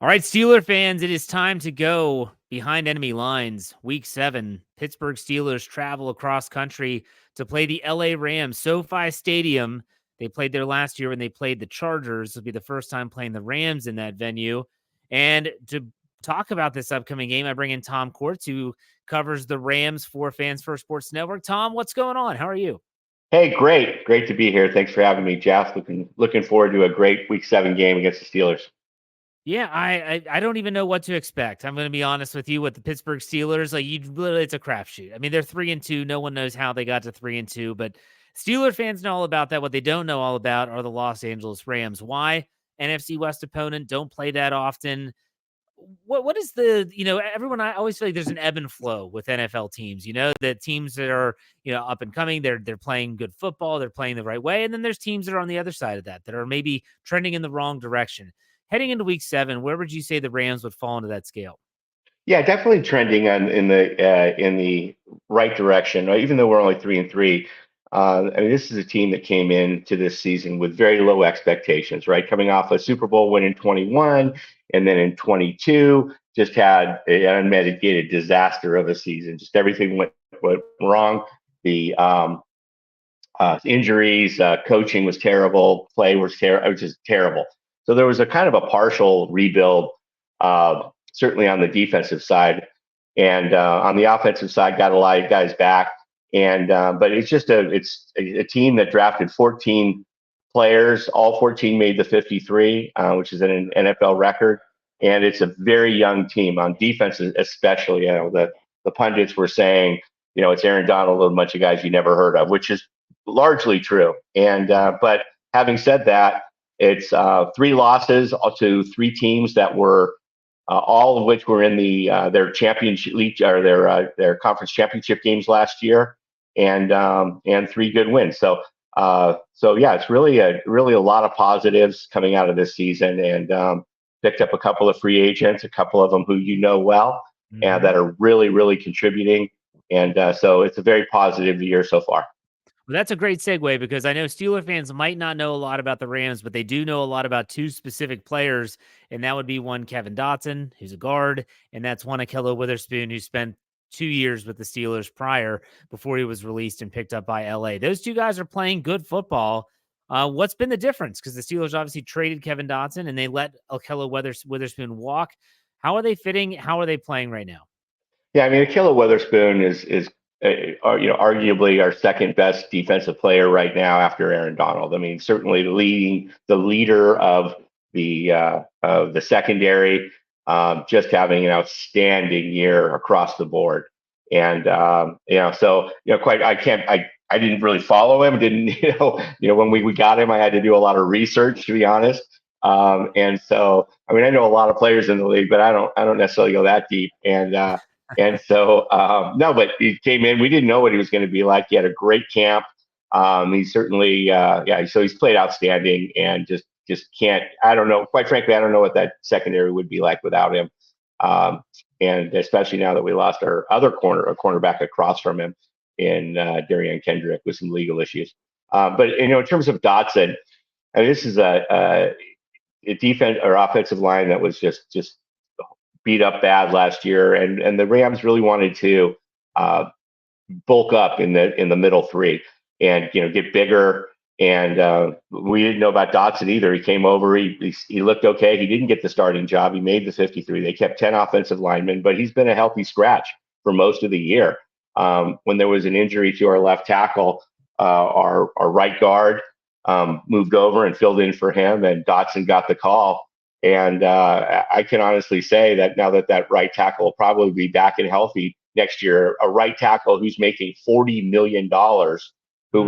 All right, Steeler fans, it is time to go behind enemy lines. Week 7, Pittsburgh Steelers travel across country to play the LA Rams, SoFi Stadium. They played there last year when they played the Chargers. This will be the first time playing the Rams in that venue. And to talk about this upcoming game, I bring in Tom Courts, who covers the Rams for Fans First Sports Network. Tom, what's going on? How are you? Hey, great to be here. Thanks for having me, Jeff. Looking forward to a great Week 7 game against the Steelers. Yeah, I don't even know what to expect. I'm going to be honest with you with the Pittsburgh Steelers. Like you, literally, it's a crapshoot. I mean, they're 3-2. No one knows how they got to 3-2, but Steeler fans know all about that. What they don't know all about are the Los Angeles Rams. Why? NFC West opponent, don't play that often. What is the, everyone, I always feel like there's an ebb and flow with NFL teams, the teams that are, up and coming, they're playing good football, they're playing the right way. And then there's teams that are on the other side of that are maybe trending in the wrong direction. Heading into week 7, where would you say the Rams would fall into that scale? Yeah, definitely trending in the right direction. Right? Even though we're only 3-3, I mean, this is a team that came into this season with very low expectations. Right, coming off a Super Bowl win in 21, and then in 22, just had an unmitigated disaster of a season. Just everything went wrong. The injuries, coaching was terrible, play was terrible. It was just terrible. So there was a kind of a partial rebuild, certainly on the defensive side, and on the offensive side, got a lot of guys back. And but it's a team that drafted 14 players. All 14 made the 53, which is an NFL record. And it's a very young team on defense, especially. The pundits were saying, it's Aaron Donald and a bunch of guys you never heard of, which is largely true. And but having said that, it's 3 losses to 3 teams that were all of which were in their championship league or their conference championship games last year, and 3 good wins. So yeah, it's really a lot of positives coming out of this season, and picked up a couple of free agents, a couple of them who well, and that are really contributing. And so it's a very positive year so far. Well, that's a great segue because I know Steeler fans might not know a lot about the Rams, but they do know a lot about 2 specific players, and that would be one Kevin Dotson, who's a guard, and that's one Ahkello Witherspoon, who spent 2 years with the Steelers prior before he was released and picked up by LA. Those 2 guys are playing good football. What's been the difference? Because the Steelers obviously traded Kevin Dotson and they let Ahkello Witherspoon walk. How are they fitting? How are they playing right now? Yeah, I mean, Ahkello Witherspoon is arguably our second best defensive player right now after Aaron Donald. I mean, certainly the leader of the secondary, just having an outstanding year across the board. And so quite I didn't really follow him. Didn't when we got him, I had to do a lot of research, to be honest. And so I mean, I know a lot of players in the league, but I don't necessarily go that deep. And so, no, but he came in. We didn't know what he was going to be like. He had a great camp. He certainly, yeah. So he's played outstanding, and just can't. I don't know. Quite frankly, I don't know what that secondary would be like without him. Um, and especially now that we lost our other a cornerback across from him in Darian Kendrick with some legal issues. But in terms of Dotson, I mean, this is a defense or offensive line that was just beat up bad last year, and the Rams really wanted to uh, bulk up in the middle 3 and get bigger. And we didn't know about Dotson either. He came over. He looked okay. He didn't get the starting job. He made the 53. They kept 10 offensive linemen, but he's been a healthy scratch for most of the year. When there was an injury to our left tackle, our right guard moved over and filled in for him, and Dotson got the call. And I can honestly say that now that right tackle will probably be back and healthy next year, a right tackle who's making $40 million, who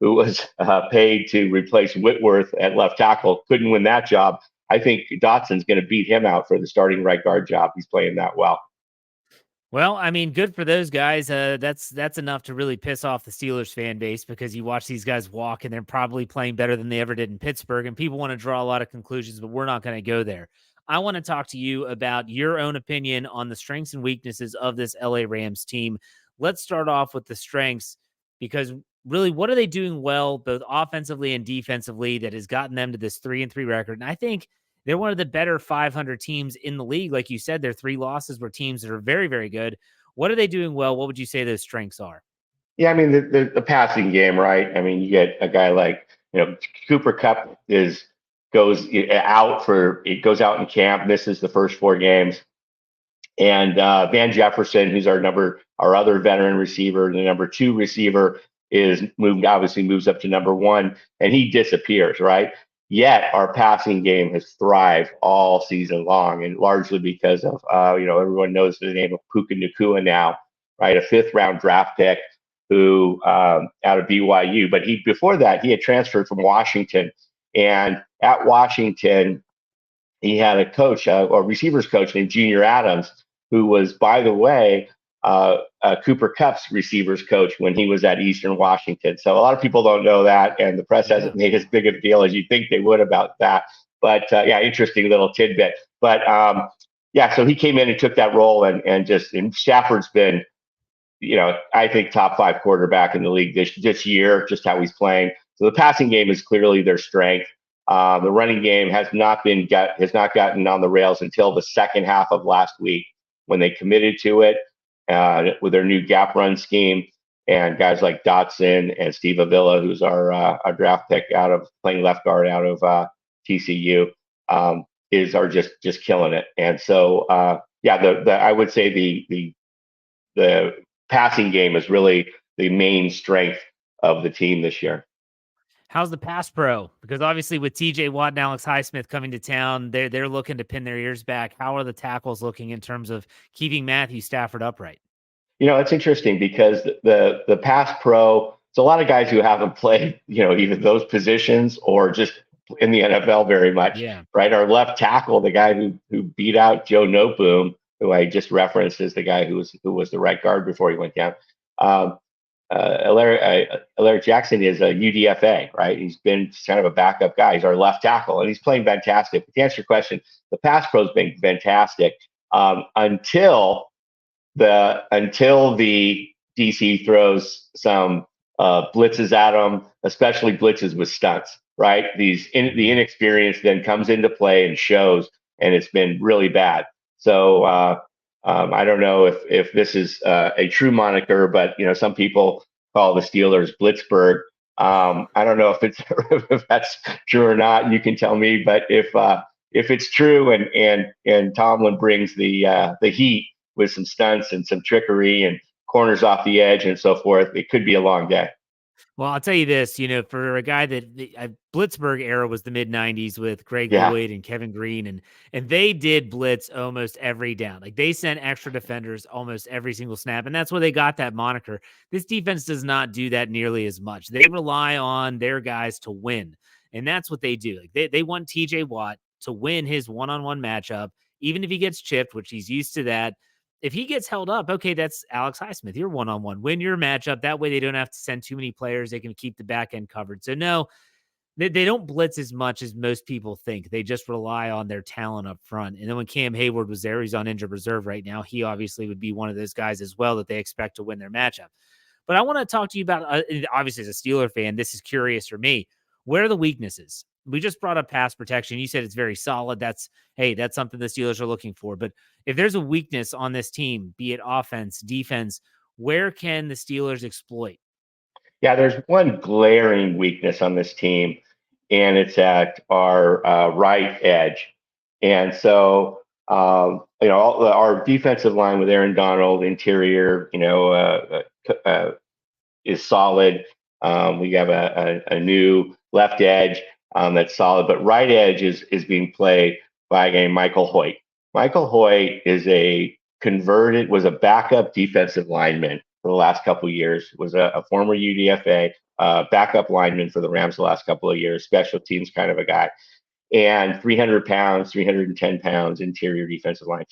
was paid to replace Whitworth at left tackle, couldn't win that job. I think Dotson's going to beat him out for the starting right guard job. He's playing that well. Well, I mean, good for those guys. That's enough to really piss off the Steelers fan base because you watch these guys walk and they're probably playing better than they ever did in Pittsburgh. And people want to draw a lot of conclusions, but we're not going to go there. I want to talk to you about your own opinion on the strengths and weaknesses of this LA Rams team. Let's start off with the strengths because really, what are they doing well, both offensively and defensively, that has gotten them to this 3-3 record? And I think They're one of the better 500 teams in the league. Like you said, their 3 losses were teams that are very, very good. What are they doing well? What would you say those strengths are? Yeah, I mean the passing game, right? I mean, you get a guy like Cooper Cup goes out in camp, misses the first 4 games, and Van Jefferson, who's our other veteran receiver, the number 2 receiver, moves up to number 1, and he disappears, right? Yet our passing game has thrived all season long, and largely because of everyone knows the name of Puka Nacua now, right? A 5th-round draft pick who out of BYU, but before that he had transferred from Washington, and at Washington he had a coach, a receivers coach named Junior Adams, who was, by the way, Cooper Kupp's receivers coach when he was at Eastern Washington. So a lot of people don't know that, and the press hasn't made as big a deal as you think they would about that. But yeah, interesting little tidbit. But yeah, so he came in and took that role, and Stafford's been, I think top 5 quarterback in the league this year, just how he's playing. So the passing game is clearly their strength. The running game has not gotten on the rails until the second half of last week, when they committed to it with their new gap run scheme, and guys like Dotson and Steve Avila, who's our draft pick playing left guard out of TCU, are just killing it. And so yeah, I would say the passing game is really the main strength of the team this year. How's the pass pro? Because obviously with TJ Watt and Alex Highsmith coming to town, they're looking to pin their ears back. How are the tackles looking in terms of keeping Matthew Stafford upright? It's interesting because the pass pro, it's a lot of guys who haven't played, either those positions or just in the NFL very much. Yeah. Right. Our left tackle, the guy who beat out Joe Noteboom, who I just referenced as the guy who was the right guard before he went down. Alaric Jackson is a UDFA, right? He's been kind of a backup guy. He's our left tackle, and he's playing fantastic. But to answer your question, the pass pro's been fantastic until the DC throws some blitzes at them, especially blitzes with stunts, right? The inexperience then comes into play and shows, and it's been really bad. So I don't know if this is a true moniker, but some people call the Steelers Blitzburg. I don't know if that's true or not. You can tell me, but if it's true, and Tomlin brings the heat with some stunts and some trickery and corners off the edge and so forth, it could be a long day. Well, I'll tell you this, for a guy that Blitzburg era was the mid 90s with Greg Yeah. Lloyd and Kevin Green, and they did blitz almost every down. Like they sent extra defenders almost every single snap, and that's where they got that moniker. This defense does not do that nearly as much. They rely on their guys to win, and that's what they do. Like they want TJ Watt to win his one-on-one matchup, even if he gets chipped, which he's used to that. If he gets held up, okay, that's Alex Highsmith. You're one-on-one. Win your matchup. That way they don't have to send too many players. They can keep the back end covered. So no, they don't blitz as much as most people think. They just rely on their talent up front. And then when Cam Hayward was there, he's on injured reserve right now. He obviously would be one of those guys as well that they expect to win their matchup. But I want to talk to you about, obviously as a Steeler fan, this is curious for me. Where are the weaknesses? We just brought up pass protection. You said it's very solid. That's something the Steelers are looking for. But if there's a weakness on this team, be it offense, defense, where can the Steelers exploit? Yeah, there's one glaring weakness on this team, and it's at our right edge. And so, our defensive line with Aaron Donald, interior, is solid. We have a new left edge that's solid, but right edge is being played by a guy, Michael Hoyt. Michael Hoyt was a backup defensive lineman for the last couple of years, was a former UDFA backup lineman for the Rams the last couple of years, special teams kind of a guy, and 300 pounds, 310 pounds, interior defensive line.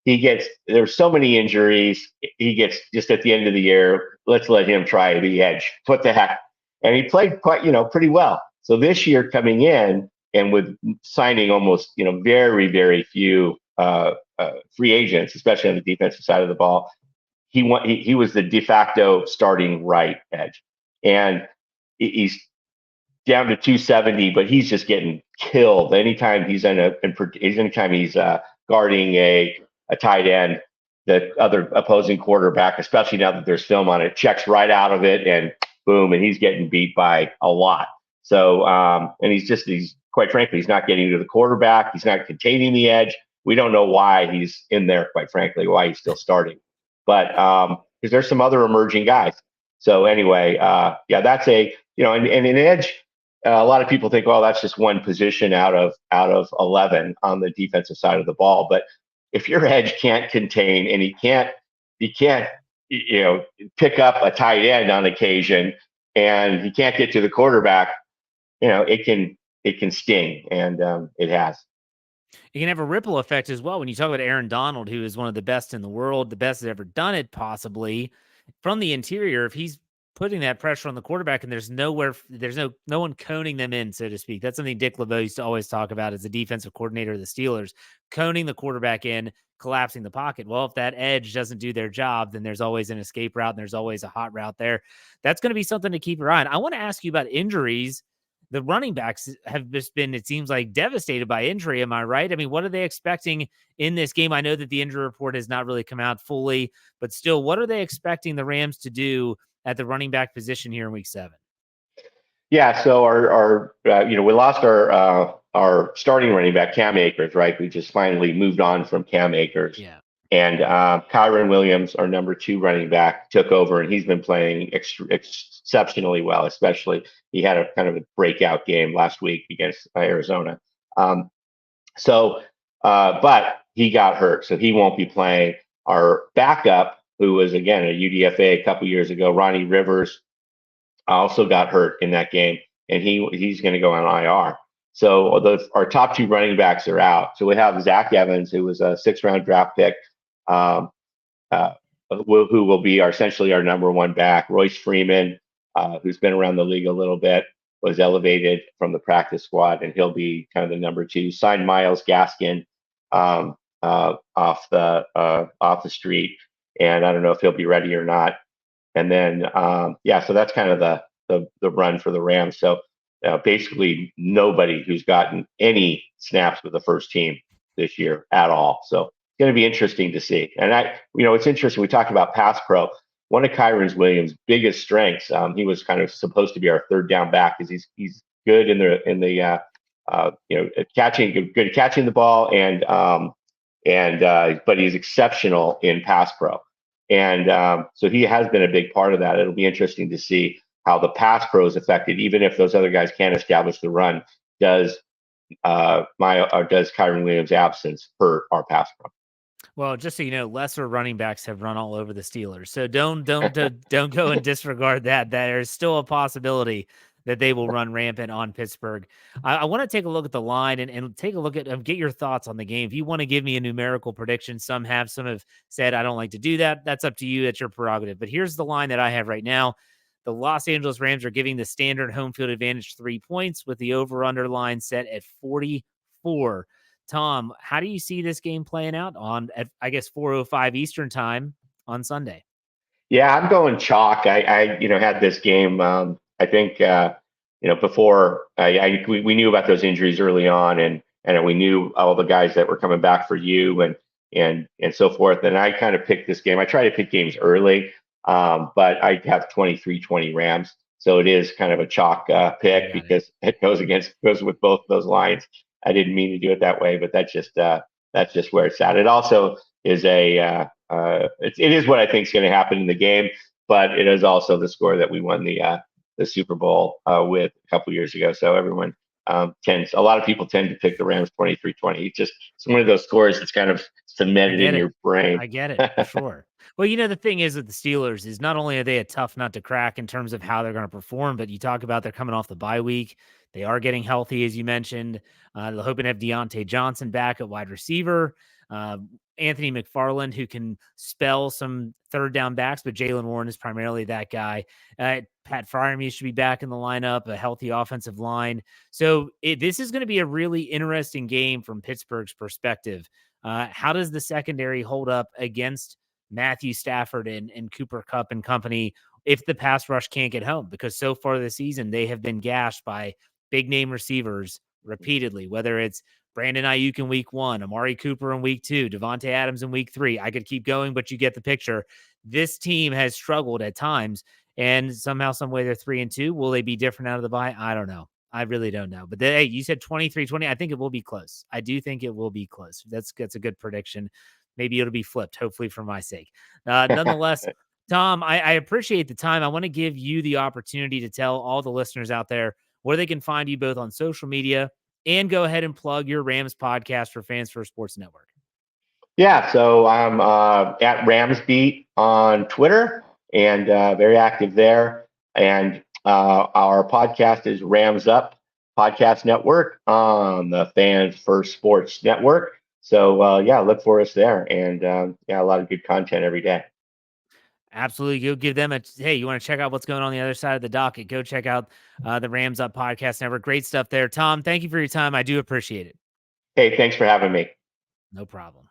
There's so many injuries. He gets just at the end of the year, let's let him try the edge. What the heck? And he played quite, pretty well. So this year coming in and with signing almost, very, very few free agents, especially on the defensive side of the ball, he was the de facto starting right edge. And he's down to 270, but he's just getting killed anytime he's anytime he's guarding a tight end. The other opposing quarterback, especially now that there's film on it, checks right out of it and boom, and he's getting beat by a lot. So, and he's quite frankly, he's not getting to the quarterback. He's not containing the edge. We don't know why he's in there, quite frankly, why he's still starting. But because there's some other emerging guys. So anyway, yeah, that's and an edge. A lot of people think, well, that's just one position out of 11 on the defensive side of the ball. But if your edge can't contain and he can't pick up a tight end on occasion and he can't get to the quarterback, it can sting, and it has. It can have a ripple effect as well when you talk about Aaron Donald, who is one of the best in the world, the best that's ever done it, possibly from the interior. If he's putting that pressure on the quarterback and there's no one coning them in, so to speak. That's something Dick LeBeau used to always talk about as the defensive coordinator of the Steelers, coning the quarterback in, collapsing the pocket. Well, if that edge doesn't do their job, then there's always an escape route and there's always a hot route there. That's going to be something to keep your eye on. I want to ask you about injuries. The running backs have just been, it seems like, devastated by injury. Am I right? I mean, what are they expecting in this game? I know that the injury report has not really come out fully, but still, what are they expecting the Rams to do at the running back position here in week 7? Yeah, so our we lost our starting running back Cam Akers, right? We just finally moved on from Cam Akers. Yeah. And Kyren Williams, our number 2 running back, took over, and he's been playing exceptionally well. Especially, he had a kind of a breakout game last week against Arizona. But he got hurt, so he won't be playing. Our backup, who was again a UDFA a couple years ago, Ronnie Rivers, also got hurt in that game, and he's going to go on IR. So our top 2 running backs are out. So we have Zach Evans, who was a 6th-round draft pick, who will be essentially our number 1 back. Royce Freeman, who's been around the league a little bit, was elevated from the practice squad, and he'll be kind of the number 2. Signed Myles Gaskin off the street, and I don't know if he'll be ready or not. And then so that's kind of the run for the Rams. So basically nobody who's gotten any snaps with the first team this year at all. So it's going to be interesting to see. And it's interesting. We talked about pass pro. One of Kyren Williams' biggest strengths, he was kind of supposed to be our 3rd down back, because he's good in the catching the ball, but he's exceptional in pass pro. And so he has been a big part of that. It'll be interesting to see how the pass pro is affected, even if those other guys can't establish the run. Does Kyren Williams' absence hurt our pass pro? Well, just so you know, lesser running backs have run all over the Steelers, so don't go and disregard that. There's still a possibility that they will run rampant on Pittsburgh. I want to take a look at the line and take a look at get your thoughts on the game. If you want to give me a numerical prediction, some have said I don't like to do that. That's up to you. That's your prerogative. But here's the line that I have right now. The Los Angeles Rams are giving the standard home field advantage 3 points, with the over-under line set at 44. Tom, how do you see this game playing out at 4:05 Eastern time on Sunday? Yeah, I'm chalk. I had this game. I think before we knew about those injuries early on, and we knew all the guys that were coming back for you and so forth. And I kind of picked this game. I try to pick games early, but I have 23-20 Rams. So it is kind of a chalk pick because it goes with both those lines. I didn't mean to do it that way, but that's just where it's at. It also is it is what I think is going to happen in the game, but it is also the score that we won the Super Bowl with a couple years ago. So everyone a lot of people tend to pick the Rams 23-20. It's one of those scores that's kind of cemented in your brain. I get it, for sure. Well, the thing is with the Steelers is not only are they a tough nut to crack in terms of how they're going to perform, but you talk about they're coming off the bye week. They are getting healthy, as you mentioned. They're hoping to have Deontay Johnson back at wide receiver. Anthony McFarland, who can spell some 3rd down backs, but Jaylen Warren is primarily that guy. Pat Freiermuth should be back in the lineup, a healthy offensive line. So this is going to be a really interesting game from Pittsburgh's perspective. How does the secondary hold up against Matthew Stafford and Cooper Kupp and company if the pass rush can't get home? Because so far this season, they have been gashed by big name receivers repeatedly, whether it's Brandon Ayuk in week 1, Amari Cooper in week 2, Devontae Adams in week 3. I could keep going, but you get the picture. This team has struggled at times, and somehow, some way, they're 3-2. Will they be different out of the bye? I don't know. I really don't know. But hey, you said 23-20. I think it will be close. I do think it will be close. That's a good prediction. Maybe it'll be flipped, hopefully for my sake. Nonetheless, Tom, I appreciate the time. I want to give you the opportunity to tell all the listeners out there where they can find you both on social media, and go ahead and plug your Rams podcast for Fans First Sports Network. Yeah, so I'm at Ramsbeat on Twitter and very active there. And our podcast is Rams Up Podcast Network on the Fans First Sports Network. So yeah, look for us there. And yeah, a lot of good content every day. Absolutely. Go give them hey, you want to check out what's going on the other side of the docket? Go check out the Rams Up Podcast Network. Great stuff there. Tom, thank you for your time. I do appreciate it. Hey, thanks for having me. No problem.